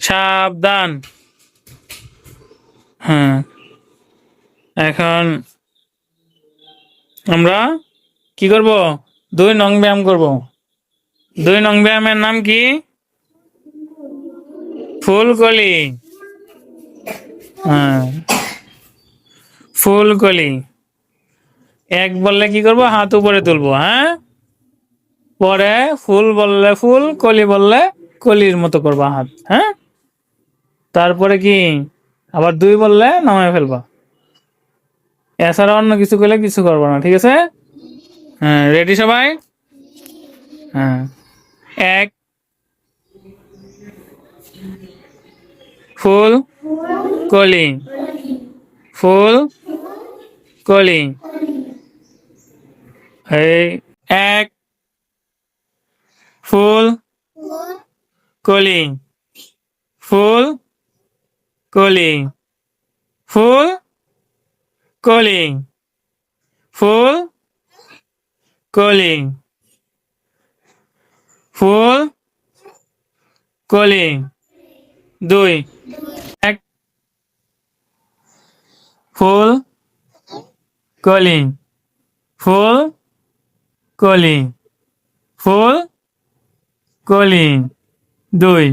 সাবধান। হ্যাঁ, এখন আমরা কি করব? 2 নং ব্যায়াম করব। 2 নং ব্যায়ামের নাম কি? ফুলকলি। হ্যাঁ, ফুলকলি। 1 বললে কি করব? হাত উপরে তুলবো। হ্যাঁ, পরে ফুল বললে ফুল, কলি বললে কলির মতো করবা হাত। হ্যাঁ, তারপরে কি আবার 2 বললে নামায় ফেলবা। এছাড়া অন্য কিছু করলে কিছু করবো না, ঠিক আছে? হ্যাঁ, রেডি সবাই? হ্যাঁ, 1 ফুল কলি, ফুল কলি। এই 1 ফুল কলি, ফুল কলি, ফুল কলি, ফুল কলি, ফুল কলি। 2 1 ফুল কলি, ফুল কলি, ফুল কলি। 2